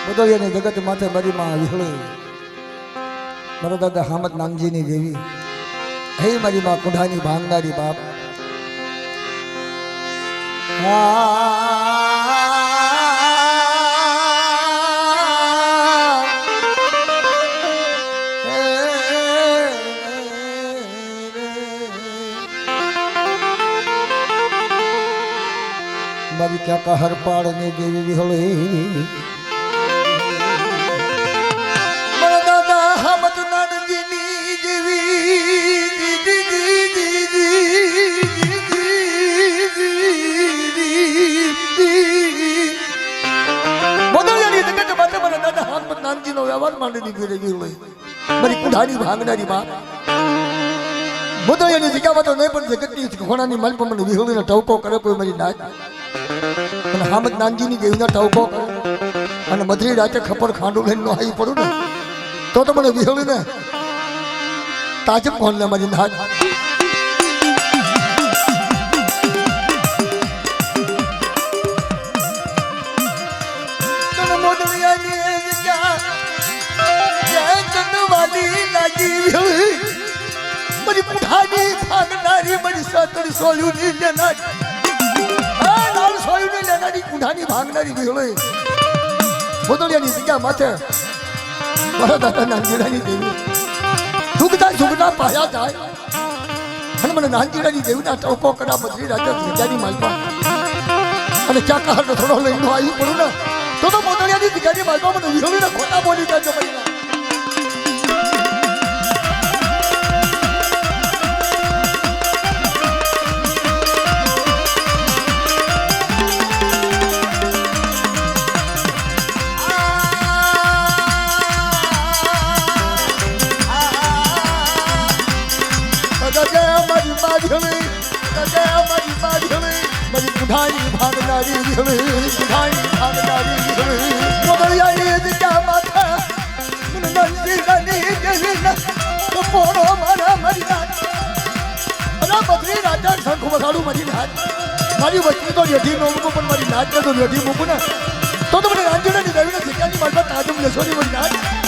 બદોયાની જગત માથે મારી માં વિહળી મારા દાદા હામદ નામજીની દેવી હે મારી માં કુંઢાની ભાંગનારી બાપ મારી ક્યાં હર પાડની દેવી વિહળી નામજીનો વ્યવહાર માંડી દીધી મારી કુંઢાની ભાંગનારી માં મોદળિયાની જગ્યામાં તો નહીં પણ જગતની ઘોડાની માલ પણ મને વિહોળીને ટવકો કરે કોઈ મારી નાચ અને હામદ નાનજીની દેવીના ટવકો કરે અને મધરી રાતે ખપર ખાંડું લઈને આવી પડું ને તો મને વિહોળીને તાજબ કોણ લે મારી નાચ મારી કુંઢાની ભાંગનારી મારી સાતડી સોલ્યું ની લેનારી લાલ સોલ્યું ની લેનારી કુંઢાની ભાંગનારી વિહોળી મોદળિયાની જગ્યા માથે મારા દાદા નાનજીરાની દેવી ઝુકતા પાયા જાય અને મને નાનજીરાની દેવીના ટોકો કરા બદલી રાજા જગ્યાની માલમાં અને ક્યાં કહાર થોડો લઈને આવી પડું ને તો મોદળિયાની જગ્યાની માલમાં મને વિહોળીને ખોટા બોલી દેજો ભાઈ મારી કુંઢાની ભાંગનારી વિહળી કુંઢાની ભાંગનારી વિહળી મોદળિયાની જગ્યા માથા મને નાનજીરાની દેવીના પોરો મારા મારી નાચ અને બદરી રાજા શંખ વગાડું મારી નાચ મારી વચ્ચે તો રેઢી નો મૂકું પણ મારી નાચ તો રેઢી મૂકું ને તો મને નાનજીરાની દેવીના જગ્યાની માલમાં તાજમ લેશો ની મારી નાચ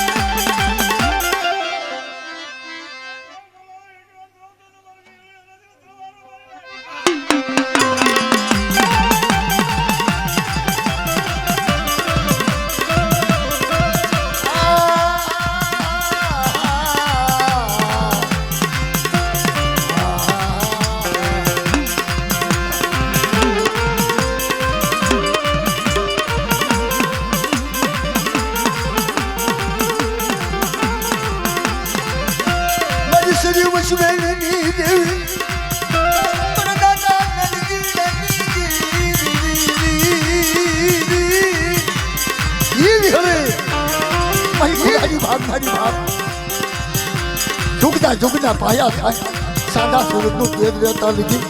ઝુકતા પાયા થાય સાદા સુરતનું તેજ રહેતા લીધી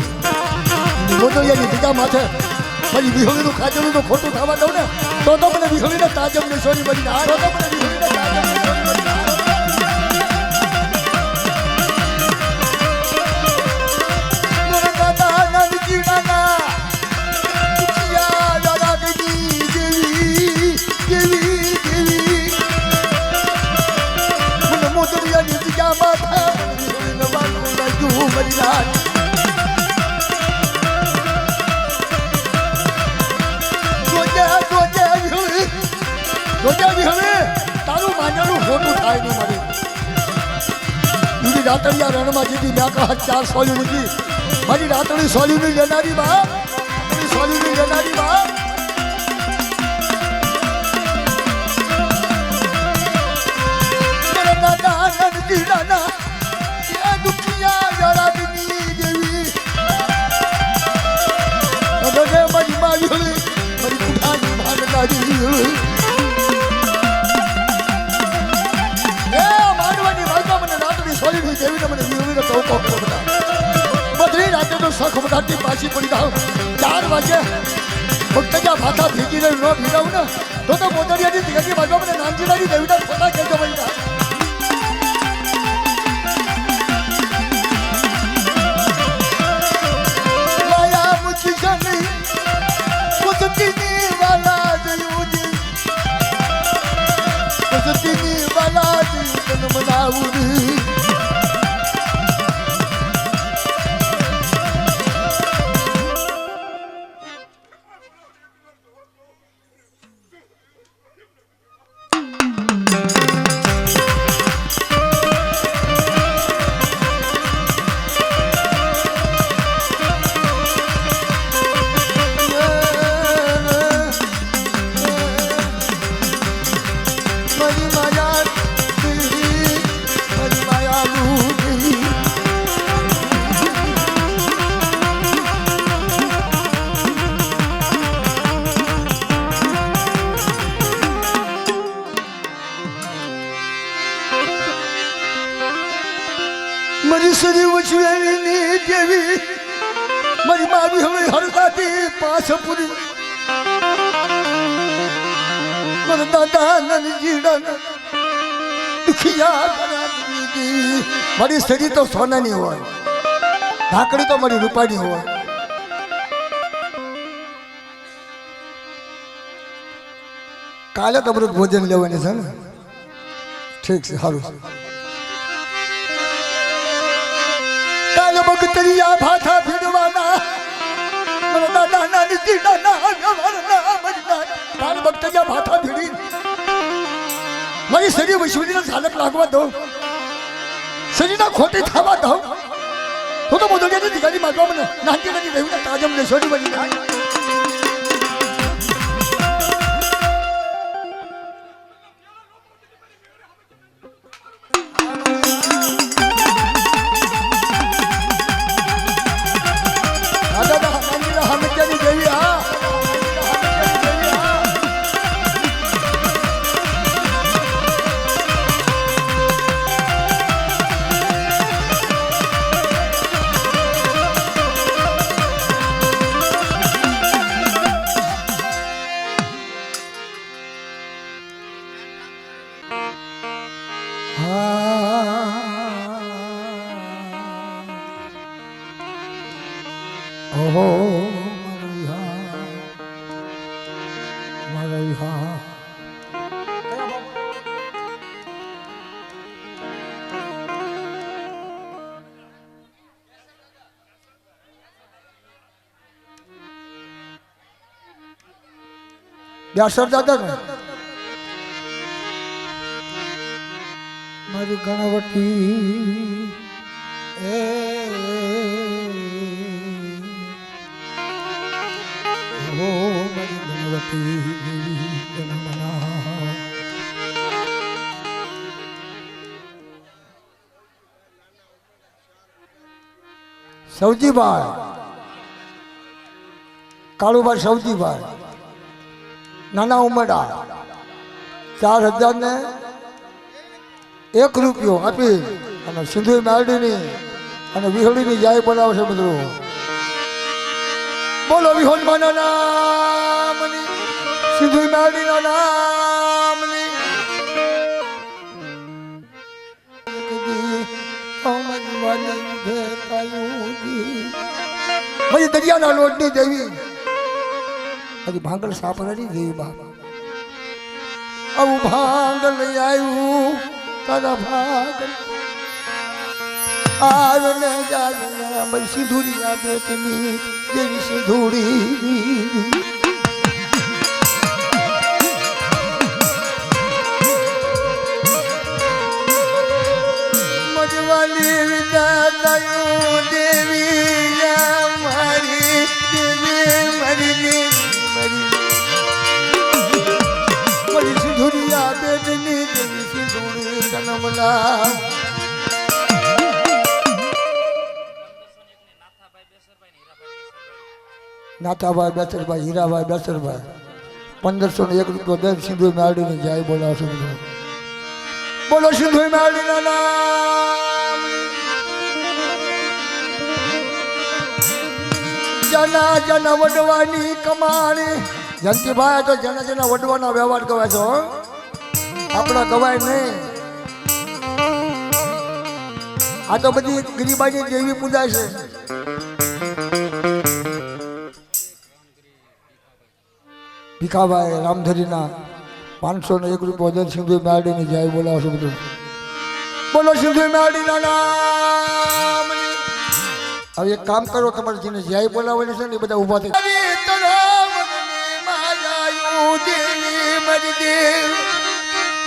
મોદળિયાની જગ્યા માથે મારી વિહોળીનું ખાજલું તો ખોટું થવા દઉં ને તો મને વિહોળીને તાજમ ને સોરી બની આ તો મને વિહોળીને તાજમ ને સોરી બની તારું માન્યાનું ખોટું થાય નહીં મારે બીજી રાતડિયા રણમાં જીતી મેં ચાર સોલ્યું નથી મારી રાતડી સોલ્યું ની લેનારી બાપ સોલ્યું ની લેનારી બાપ દાદા નંદીરાના દુખિયા જરા બની દેવી મારી મારી હોળી મારી કુંઢાની ભાંગનારી હોળી દેવીને મને વિહોળીને ટોકો કરો બધા બધી રાતે તો શખ બધાથી પાછી પડી જાઉં 4 વાગે ભક્તજા ભાથા ભીગીને ન ભીડાવું ને તો મોદળિયાની જગ્યાની બાજુ મને નાનજીરાની દેવીના ખોટા કહેજો ભાઈ લાયા મુझी जाने कुछ वाला આવું મારી સરી વચવેલી દેવી મારી માવી હવે હરકાતી પાછપુરી મારા દાદા નનજીડા દુખિયા કરાવી મારી સરી તો સોનાની હોય ઢાકડી તો મારી રૂપાની હોય કાલે તમારું ભોજન લેવાની છે ને ઠીક છે સારું બગતરિયા ભાથા ભીડવાના મારા દાદા નાની જીડાના બગતરિયા ભાથા ભીડી મારી શરીર વૈશ્વરીને ઝાલક લાગવા દઉં શરીરના ખોટી થવા દઉં તો મોદડિયાની દીકરી માગવા મને નાનકી નથી રહ્યું તાજમ ને છોડી બની ઓહો મારા વ્યાસર દાદા ને મારી ગણવટી મારી ગણવટી સૌજીભાઈ કાળુભાઈ સૌજીભાઈ નાના ઉમરા 4000 ને 1 રૂપિયો આપી અને સિંધુ મેરડીની અને વિહોળીની જાય બોલાવશે બધું બોલો વિહોલમાના નામની સિંધુ મેરડીના નામની મારી દરિયાના લોટની દેવી હજી ભાંગલ સાપરાની દેવી બાબા આવું ભાંગલ આવ્યું તારા ભાગલ આવને જાગના મારી સિંધુરી આ બેટની દેવી સિંધુરી મજવાલી વિદા તાયું દેવી મારી દેવી મારી મારી સિંધુરી આ બેટની દેવી સિંધુરી તનમલા નાથાભાઈ બેસરભાઈ હીરાભાઈ બેસરભાઈ 1501 રૂપિયો દે સિંધુ મેરડીની જાય બોલાવશો બધું બોલો સિંધુ મેરડીના નામ જના જના વડવાની કમાણી જંતીભાઈ તો જના જના વડવાના વ્યવહાર કહેવાય છો આપણા કવાય નહીં આ તો બધી ગરીબાની દેવી પૂજા છે ભીખાભાઈ રામધરીના 501 રૂપિયો સિંધુ મેરડીની જાય બોલાવશો બધું બોલો સિંધુ મેળીના નામ હવે એક કામ કરો તમારે જેને જ્યાંય બોલાવેલી છે ને એ બધા ઊભા થઈ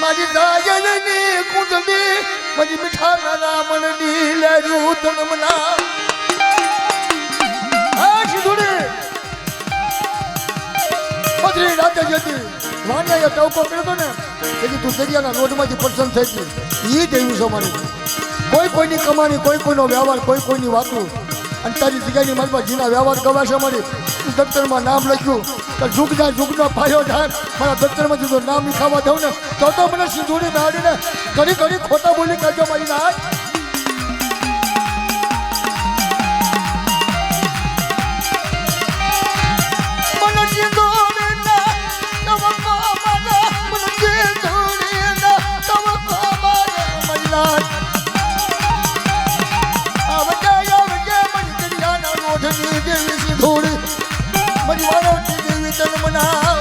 મારી દાયની કુંડલી મારી મીઠા નાના મનની લેરું તનમના આ સિંધુડી બદરી રાતે જતી વાણિયાએ ટવકો કર્યો હતો ને તેથી તું દરિયાના રોડમાંથી પસંદ થઈ ગઈ એ દેવું છે મારી કોઈ કોઈની કમાણી કોઈ કોઈનો વ્યવહાર કોઈ કોઈની વાતો અને તારી જગ્યાની મારી જીના વ્યવહાર ગવાશે મારી દફતરમાં નામ લખ્યું તો જુગનો પાયો થાય મારા દફતરમાં જો નામ લીખાવા દઉં ને તો મને સિંધુડી નાડીને ઘડી ઘડી ખોટા બોલી કાઢજો મારી નાડ મને સિંધુડી ના તવકો મારા મને સિંધુડી ના તવકો મારા મારી નાડ આવજે મને દરિયાના રોઢની દેવી સિંધુડી મારી વાળોની દેવી તન મનાવ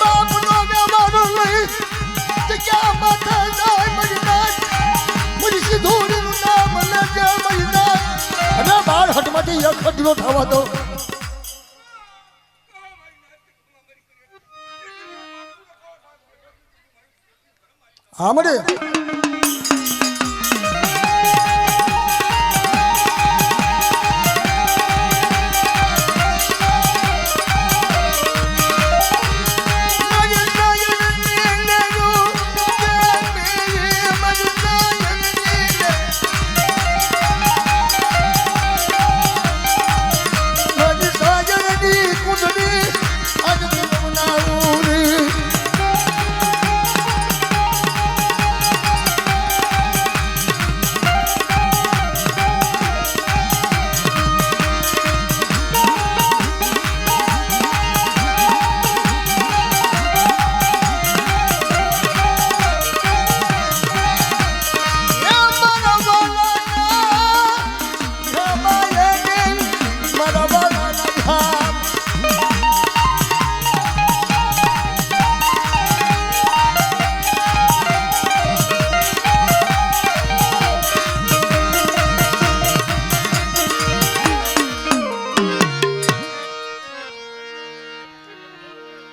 બાપનો વ્યવહાર લઈ જગ્યા માથે જાય મારી નાથ મારી સિંધુડીનું નામ લેજે મારી નાથ અને બાર હટમાંથી એક હટલો થવા દો હા મળે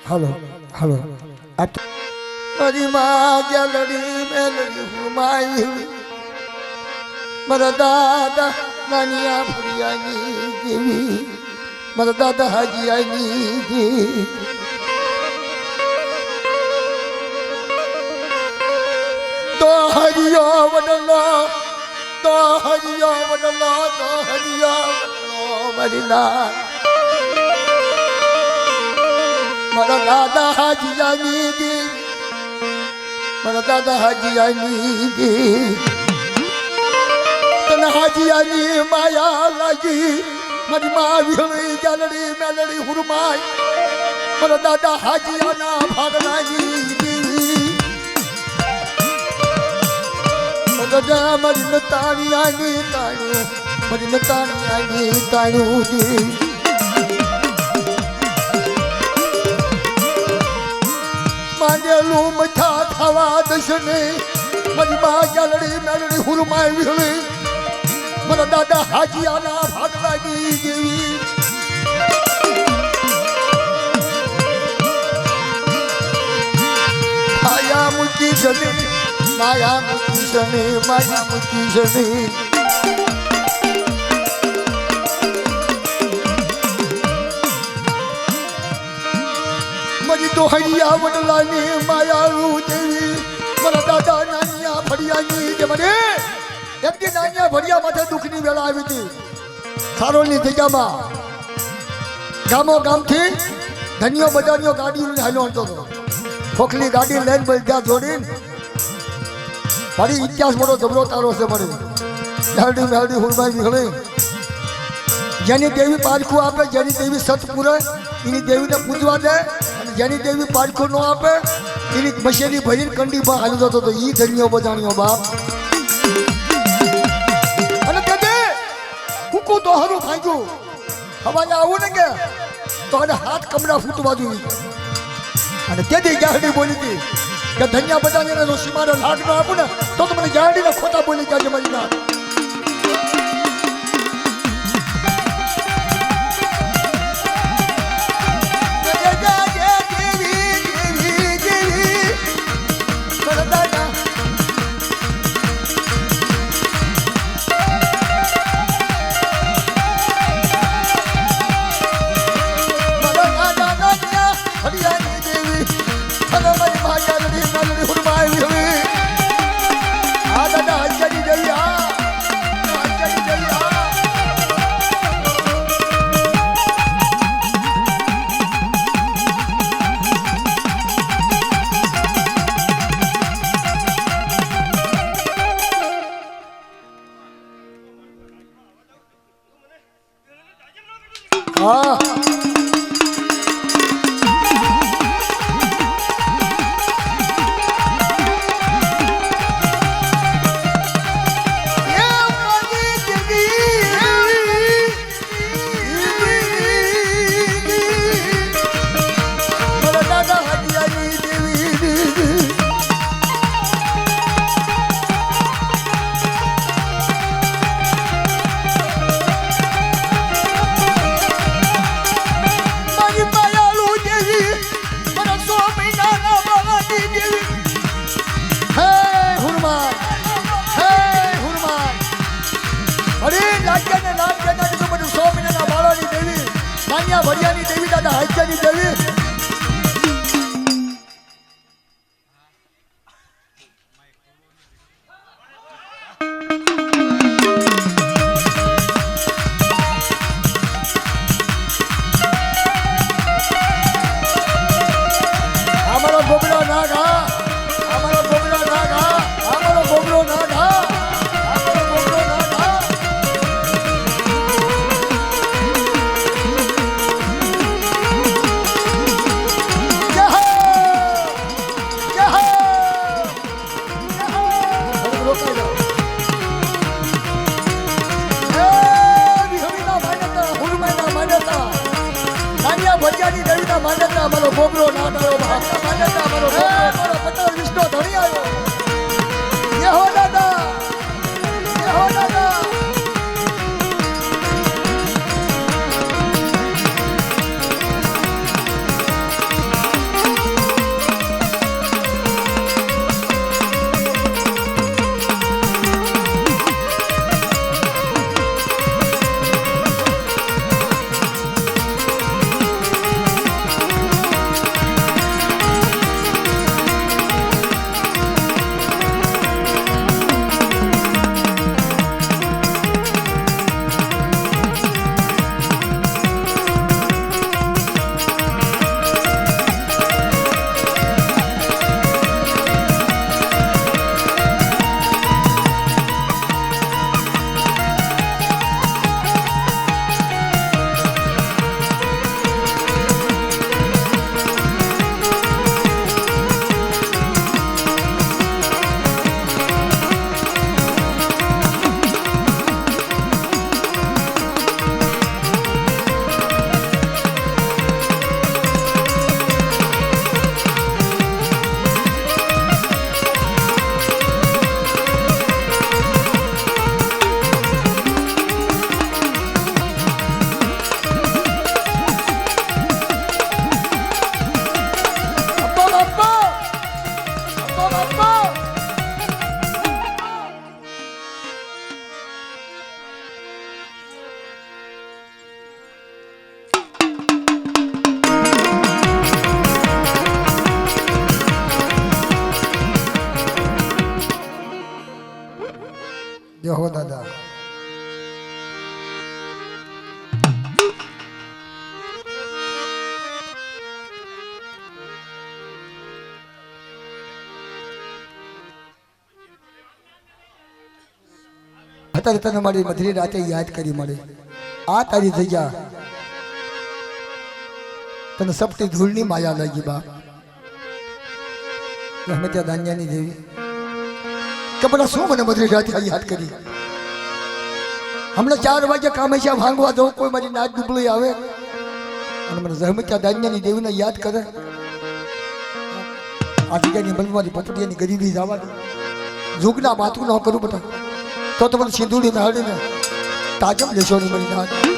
हेलो हेलो अरे माँ गैलरी मेलरी हुमाई मेरा दादा नानिया भरियानी देवी मेरा दादा हाजियानी देवी तो हरिया वडला तो हरिया वडला तो हरिया वडला मरिला મારા દાદા હાજીયાની દી મારા દાદા હાજીયાની દી તને હાજીયાની માયા લાગી મારી મા વિહળી ગાલડી મેલડી હુરમાઈ મારા દાદા હાજીયાના ભાગલાની દી દાદા મારી નતાણીયાની તાણું મારી નતાણીયાની તાણું દી માનેલું મઠા ખાવા દશને મારી મા ગાલડી મેલડી હુરમાઈ વિહળી મારા દાદા હાજીયાના ભાગલાની દેવી માયા મૂકી શને માયા મૂકી શને માયા મૂકી શને તો હૈયા વડલાની માયાળુ દેવી મારા દાદા નાનિયા ભડિયાની જે મને એક દી નાનિયા ભડિયા માથે દુઃખની વેળા આવી હતી સારોલની જગ્યામાં ગામો ગામથી ધનિયો બજારીઓ ગાડી લઈને હાલ્યો હતો ખોખલી ગાડી લઈને બધા જોડીને મારી ઇતિહાસ મોટો જબરો તારો છે મારી દાડી મેલડી હુરમાઈ વિહળી જેની દેવી પારખું આપે જેની દેવી સત પૂરે એની દેવીને પૂજવા દે જેની દેવી પારખું ન આપે એની મશેરી ભરીને કંડી બા હાલી જતો હતો એ ધનિયો બજાણીઓ બાપ અને તે કુકુ તો હરું ભાગ્યું હવાને આવું ને કે તો આને હાથ કમડા ફૂટવા જોઈએ અને તેથી ગાડી બોલી હતી કે ધન્યા બધાને ઋષિ મારો લાગ ન આપું ને તો મને ગાડીના ખોટા બોલી ગયા છે મારી ના ભરિયાની દેવી દાદા હાઈજાની દેવી અમારો ગોબરો ના ઘા અમારો ગોબરો ના ઘા અમારો ગોબરો ના ઘા અમારો ગોબરો ના ઘા ભરિયાની દેવીના માન્યતા અમારો ગોબરો ના ડાળો માન્યતા અમારો ગોબરો પટેલ વિષ્ણુ ધણી આવ્યો યહો દાદા યહો દાદા યહો દાદા અત્યારે તને મારી મધરી રાતે યાદ કરી મળે આ તારી જગ્યા તને સપટી ધૂળની માયા લાગી બાપ અમે ત્યાં દાન્યાની દેવી કે બધા શું મને મધરી રાતે યાદ કરી હમણાં 4 વાગ્યા કામે છે ભાંગવા દઉં કોઈ મારી નાચ ડૂબલી આવે અને મને જહમત્યા દાન્યાની દેવીને યાદ કરે આ જગ્યાની બનવાથી પતડિયાની ગરીબી જવા દે જુગના માથું ન કરું બેટા તો તમને સિંધુડી મેળવીને તાજમ લેશો નહીં મળી ના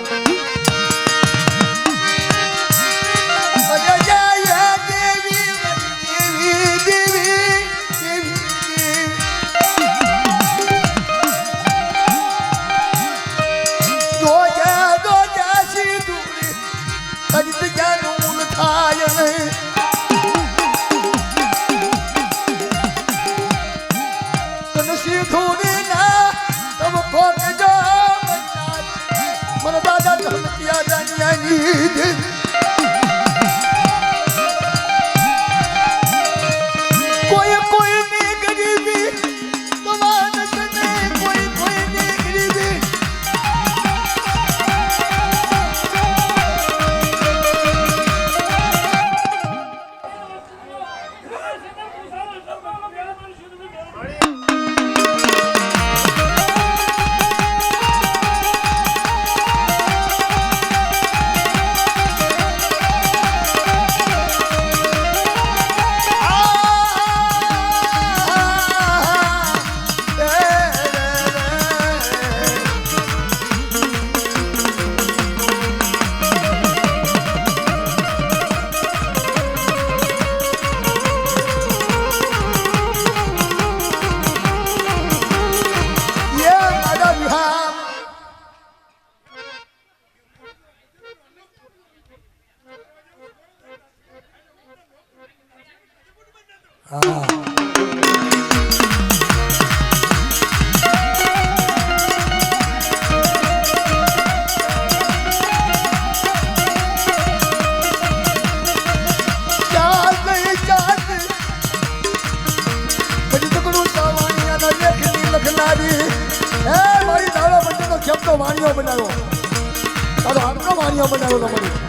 વાણીઓ બનાવો તારો આટલો વાણીઓ બનાવો તમારી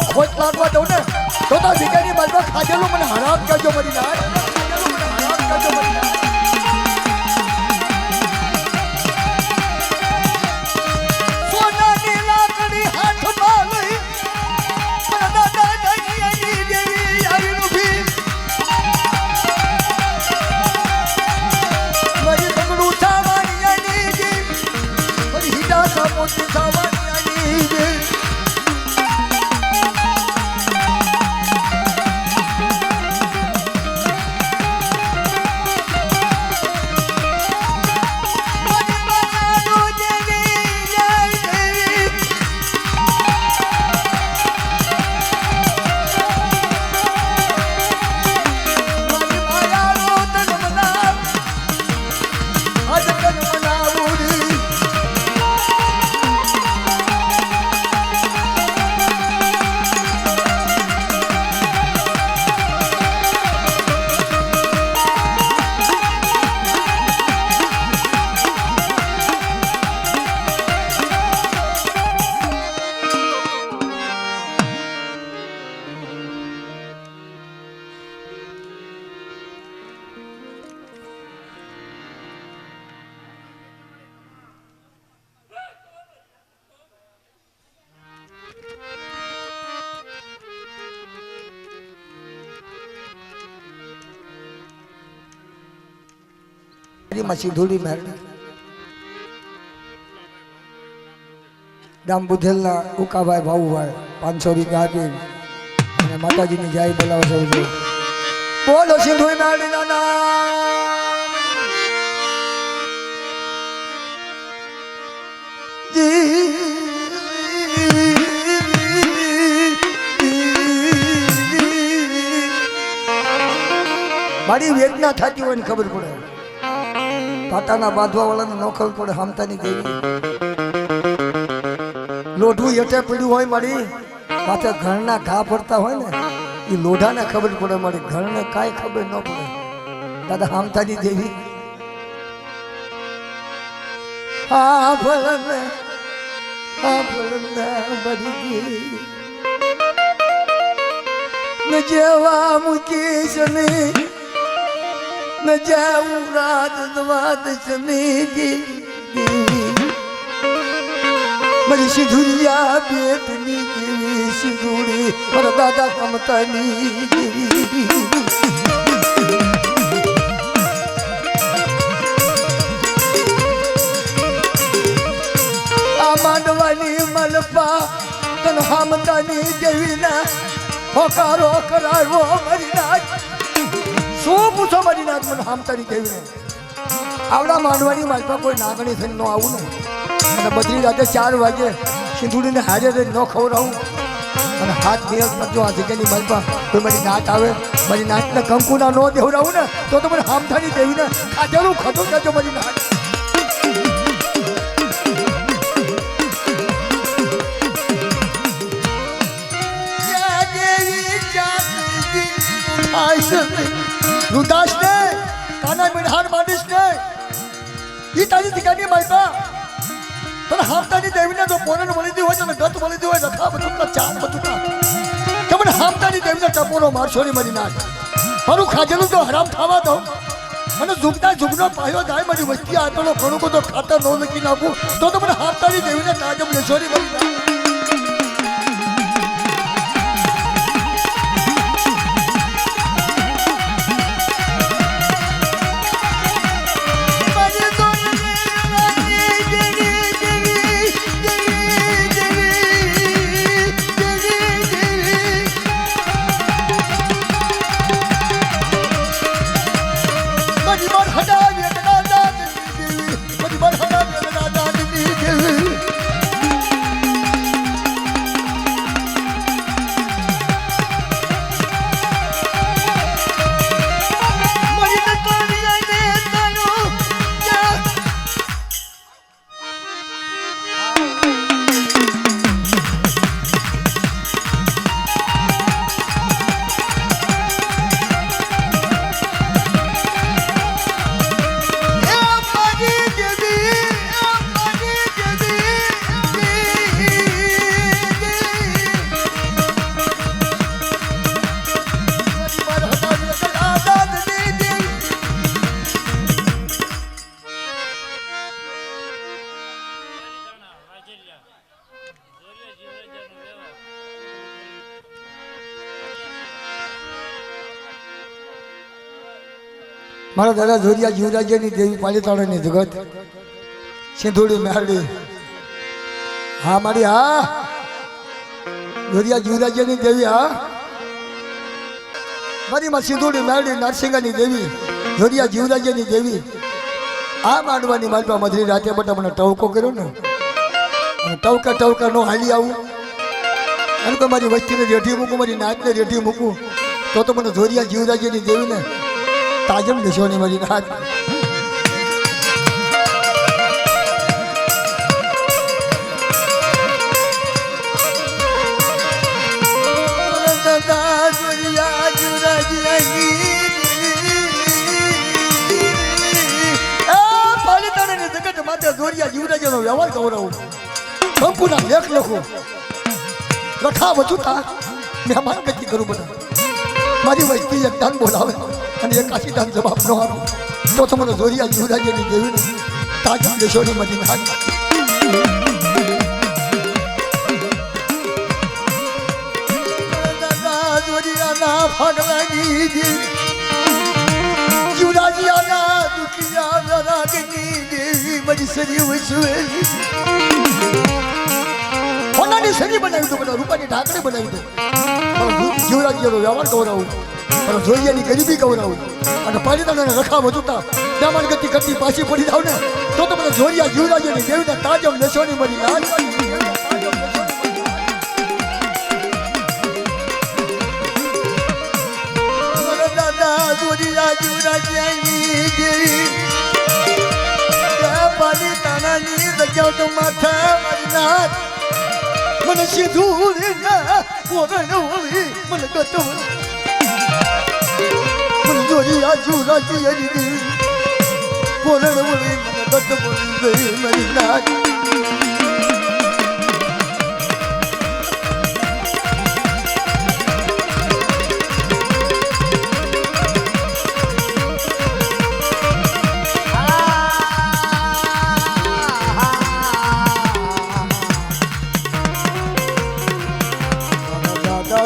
ખોટ લાગવા દઉં ને તો જગ્યાની બાજુમાં ખાધેલું મને હરામ કરજો મરી ના હરામ કરજો મરી ના સિંધુડી મહેલ ગામ બુધેલના ઉકાભાઈ ભાવુભાઈ 500 રૂપિયા આપી અને માતાજીની જય બોલાવો છો બોલો સિંધુડી મહેલના નામ મારી વેદના થતી હોય ને ખબર પડે પાટાના બાંધવા વાળાને ન ખબર પડે હમતાની દેવી લોઢું એટે પડ્યું હોય મારી માથે ઘરના ઘા પડતા હોય ને એ લોઢાને ખબર પડે મારી ઘરને કાંઈ ખબર ન પડે દાદા હમતાની દેવી આ ભલને બધી જેવા મૂકીશ નહીં न जाऊं रात द्वाद सनेगी मरी सिंधुरिया बेटनी देवी सिंधुरी और दादा कमतनी देवी मांडवानी मलपा तन हमदानी देवीना होकारो करावो मरीनाथ शो पूछो मरीनाथ मन हमतानी देवीने आवड़ा मांडवानी मलपा कोई नागणी थઈને નો આવું ને અને બદરી રાતે 4 વાગે સિંધુડીને હાજર ન ખવરાવું અને હાથ મેળ કરજો આ જગ્યાની મલપા કોઈ મારી નાત આવે મારી નાતને કંકુના નો દેવરાવું ને તો મને હામતાની દેવીને ખાધેલું ખતો કરજો મારી નાત रुदास ने काना मिनहार मानिस ने ये ताजी दिखानी माइपा पर हामतानी देवी ने तो पोरन बोली दी होय तो गत बोली दी होय रखा बतुका चार बतुका कमन हामतानी देवी ने टपोरो मारशोरी मरी नाथ मारू खाजेलू तो हराम खावा दो મને ઝુગના ઝુગનો પાયો જાય મારી વસ્તી આટલો ઘણું બધો ખાતર નો લખી નાખું તો મને હામતાની દેવીને તાજમ લેશોરી મરી નાખ મારા દાદા ધોરિયા જીવરાજ્યની દેવી પાલીતાણાની જગત સિંધુડી મેરડી હા મારી હા ધોરિયા જીવરાજ્યની દેવી હા મારી માં સિંધુડી મેરડી નરસિંહાની દેવી ધોરિયા જીવરાજ્યની દેવી આ માંડવાની માલપા મધરી રાતે બટા મને ટવકો કર્યો ને અને ટવકા નો હાલી આવું એમ કે મારી વસ્તીને રેઠી મૂકું મારી નાચને રેઠી મૂકું તો મને ધોરિયા જીવરાજ્યની દેવીને ताजम देशोनी मरी नाथ जोरिया जीवराज व्यवहार गौरव संपूर्ण लेख लखो रखा वचुता मेहमान गति करू बता मारी वस्ती एक दान बोलावे અને એક આશીદાન જવાબ ન આપો તો મને જોરિયા જીવરાજ્યની દેવીને તાજમ દેશોની મરી નાખ જોરિયાના ફગલાની જીવરાજ્યના દુખિયા રાગની દેવી મરી સરી વસવેલી હોનાની સરી બનાવી દો બધા રૂપાની ઢાકણી બનાવી દો જીવરાજ્યનો વ્યવહાર ગૌરવ पर જોઈએ ની ગરીબી ગૌરવ અને પાલીતાણાને રખા વચુતા દામન ગતિ કરતી પાછી પડી જાવ ને તો મને જોરિયા જીવરાજ્યની દેવીને તાજમ લેશોની મરી નાખ દાદા જોરિયા જીવરાજ્યની દેવી પાલીતાણાની જગ્યા તો માથા મરી નાખ મને સીધું ના પોરણ ઓળી મને ગતો जोरिया जीवराज्यनी देवी पोरण बोली मन गत बोली गई मरी नाथ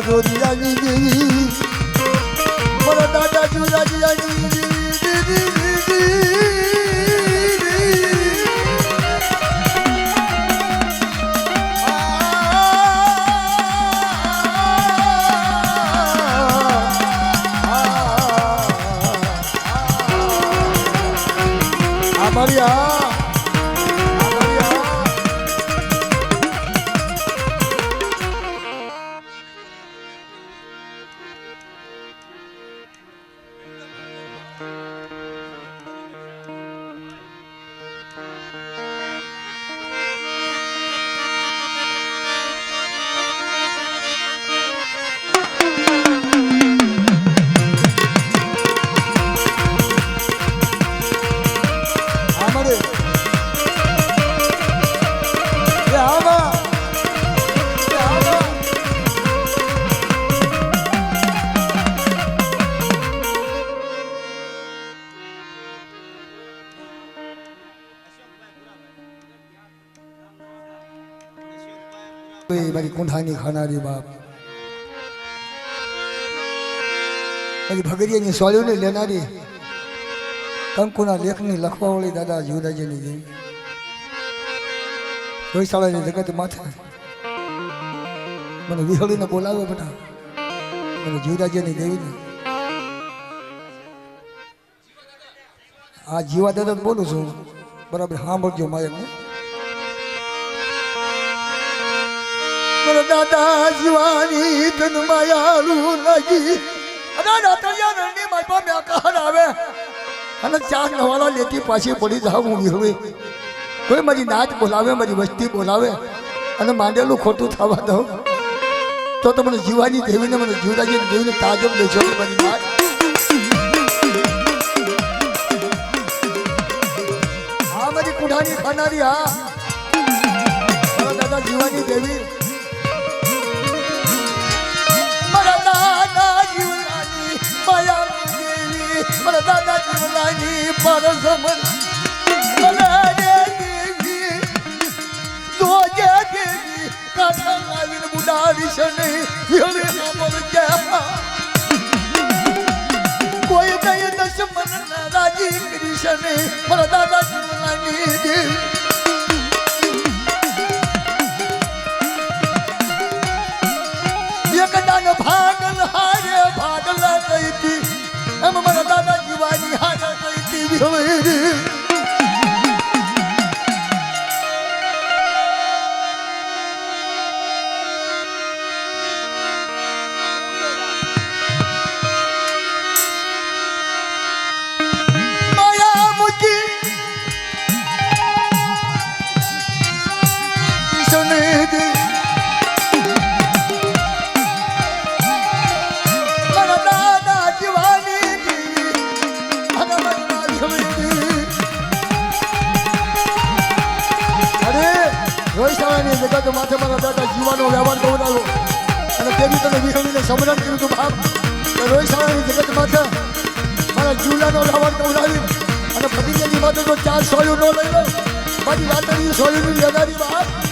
જોરિયાની દેવી મારા દાદા જોરિયાની Maria. મારી કુંઠાની ખાનારી બાપ મારી ભગરિયાની સોળીઓને લેનારી કંકુના લેખની લખવાવાળી દાદા જીવરાજીની દેવી ગૌશાળાની જગત માથે મને વિહળીને બોલાવે બેટા મને જીવરાજીની દેવીને આ જીવા દાદા બોલું છું બરાબર સાંભળજો માયકને દાદા જીવાની તન માયાલુ લાગી અને રાતરિયા રણની માલપા મે કહાર આવે અને ચાર નવાળા લેતી પાછી પડી જાવ હું વિહળે કોઈ મારી નાચ બોલાવે મારી વસ્તી બોલાવે અને માંડેલું ખોટું થવા દઉં તો મને જીવાની દેવીને મને જીવરાજી દેવીને તાજબ લેજો મારી નાચ હા મારી કુંઠાની ખાનારી હા દાદા જીવાની દેવી મારા દાદા જીવલાની પરસમન દેવી જોજે દેવી કાઠા લાવીને બુડાવી છે નહીં કોઈ કઈ દશમન રાજી કરી છે નહીં મારા દાદા જીવલાની દેવી એક દાન ભાગલ હારે ભાગલા ગઈ એમ મારા દાદા જીવાની હાજર થઈ હતી માયા મુકી સનેદ મારા દાદા જીવાની રોહિશાળાની જગત માથે મારા દાદા જીવાનો વ્યવહાર કરાવ્યો અને તેની તને વિહળીને સમરણ કર્યું હતું બાપ રોહિશાળાની જગત માથે મારા જીવલાનો વ્યવહાર કરાવી અને ભતીજાની માથે તો 4 સોળીઓ ન લઈ લો મારી વાતની સોળીની લેનારી બાપ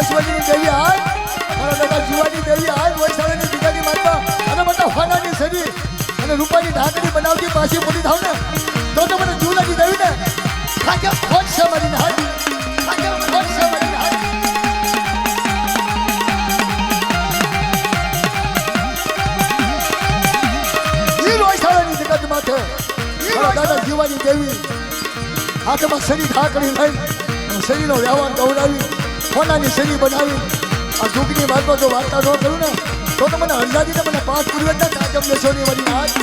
વૈશ્વરીની દેવી હાલ મારા દાદા જીવાની દેવી હાલ વૈશાળીની દીકરાની માતા અને બધા ફાનાની સરી અને રૂપાની ઢાંકણી બનાવતી પાછી પડી થાવ ને તો મને જીવલાની દેવી ને ખાકે ખોટ છે મારી હાલ ખાકે ખોટ છે મારી હાલ માથે દાદા જીવાની દેવી હાથમાં શરીર ઢાંકણી લઈ શરીરનો વ્યવહાર દોડાવી સોનાની શરીર બનાવી આ દુઃખની વાતમાં જો વાર્તા ન કરું ને તો મને હરજાદીને મને 5 પૂર્વેજના તાજમ લેશોની મારી હાથ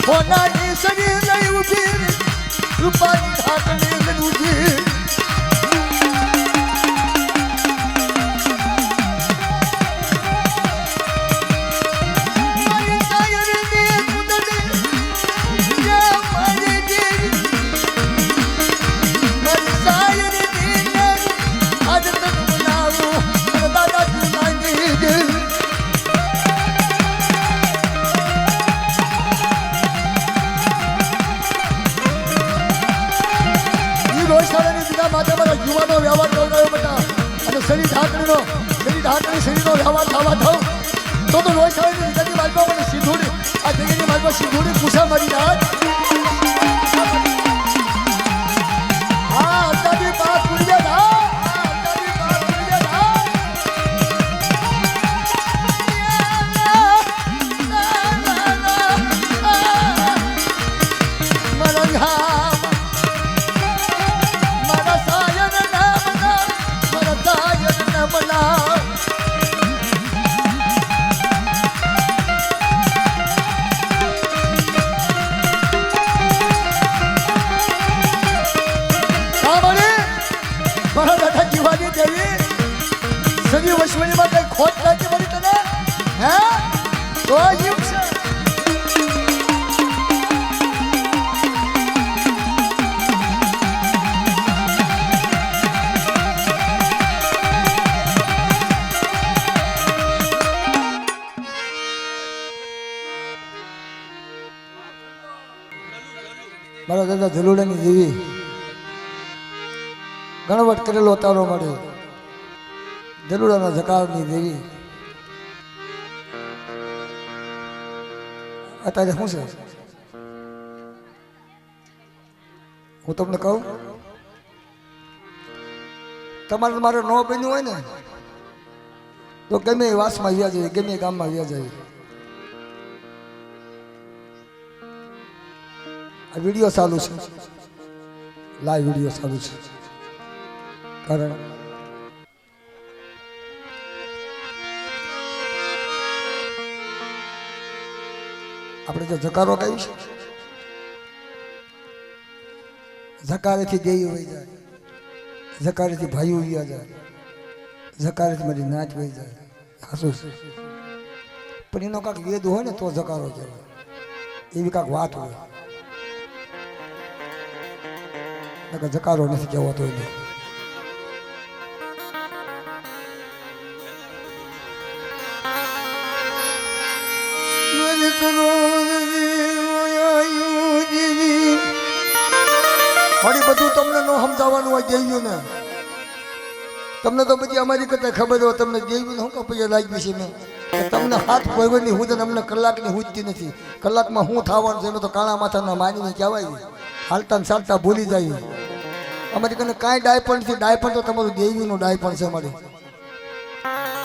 સોનાની શરીર લઈ ઉભી રૂપાની ઢાંકણી લઈ ઉભી મારી સાયરની કુદરતી મારી દેવી મારી સાયરની આજ તક બનાવું દાદા જીવાની દેવી માથે મારા યુવાનો વ્યવહાર કરનારો બધા અને શરીર ઢાંકણી શરીરનો વ્યવહાર થવા થાવ તો રોજ સારી જગ્યાની માલમાં મને સિંધુડી આ જગ્યાની માલમાં સિંધુડી પૂછા મારી રાત હા અંદાજી 5 પૂર્વેજ સજી વૈશ્વરીમાં કઈ ખોટ લાગી મળી તને હે તો જીવ છે મારા દાદા ધલુડાની દેવી ગણવટ કરેલો તારો મળ્યો ધલુડાના જકારની દેવી અત્યારે શું છે હું તમને કહું તમારે મારે ન બન્યું હોય ને તો ગમે વાસમાં આવ્યા જાય ગમે ગામમાં આવ્યા જાય આ વિડીયો ચાલુ છે લાઈવ વિડીયો ચાલુ છે કારણ આપણે જો જકારો ગાયું છે જકારેથી દેવી વહી જાય જકારેથી ભાઈઓ વ્યા જાય જકારેથી મારી નાચ વહી જાય હાસું છે પણ એનો કાંક વેદ હોય ને તો જકારો કહેવાય એવી કાંક વાત હોય જકારો નથી કહેવાતો એને મારી બધું તમને ન સમજાવવાનું હોય દેવ્યું ને તમને તો બધી અમારી કરતા ખબર હોય તમને દેવ્યું શું કપૈયા લાગ્યું છે મેં તમને હાથ ભરવાની હું અમને કલાકની હુજતી નથી કલાકમાં શું થવાનું છે એનો તો કાળા માથાના માનીને કહેવાય હાલતા ને ચાલતા ભૂલી જાય અમારી કને કાંઈ ડાયપણ નથી ડાયપણ તો તમારું દેવીનું ડાયપણ છે મારી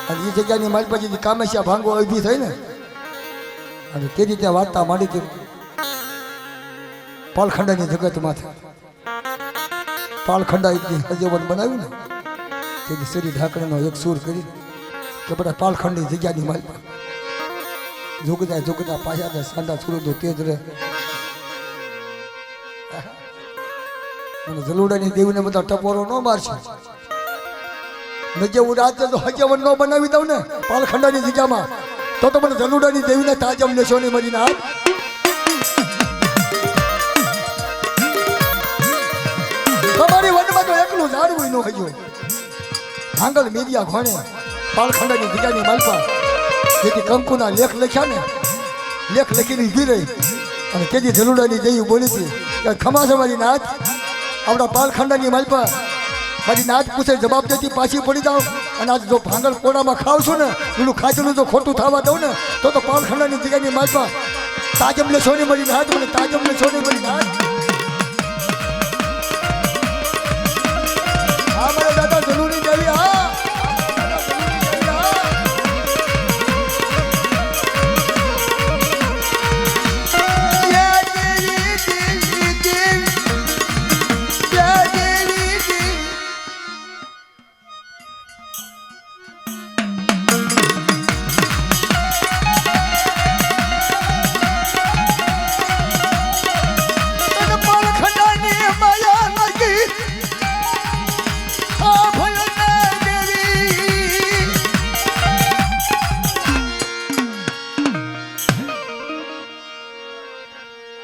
અને એ જગ્યાની મારી પાસે કામેશ્યા ભાંગો ઊભી થઈ ને અને તે રીતે વાર્તા માંડી હતી પાલખંડાની જગતમાંથી પાલખંડા એટલી હજવન બનાવ્યું ને તેથી શરીર ઢાંકણીનો એક સૂર કરી કે બધા પાલખંડની જગ્યાની મારી ઝુકતા પાછા સાંડા સુરતો તેજ રહે મને જલુડાની દેવીને બધા ટપોરો ન મારશે મેં જે હું રાત્રે તો હજવન ન બનાવી દઉં ને પાલખંડાની જગ્યામાં તો મને જલુડાની દેવીને તાજમ લેશો ને મરીને હાથ નો હજો ભાંગલ મેરિયા ઘોણે પાલખંડાની જગ્યાની માલપા જેથી કંકુના લેખ લખ્યા ને લેખ લખીને ઊભી રહી અને તેથી જલુડાની જઈ બોલી હતી કે ખમા છે મારી નાથ આપણા પાલખંડાની માલપા મારી નાથ પૂછે જવાબ દેતી પાછી પડી જાઉં અને આજ જો ભાંગલ કોડામાં ખાવશું ને એનું ખાચેલું જો ખોટું થવા દઉં ને તો પાલખંડાની જગ્યાની માલપા તાજમ લેશો ને મારી નાથ મને તાજમ લેશો ને મારી નાથ હા મારા દાદા જલુની દેવી હા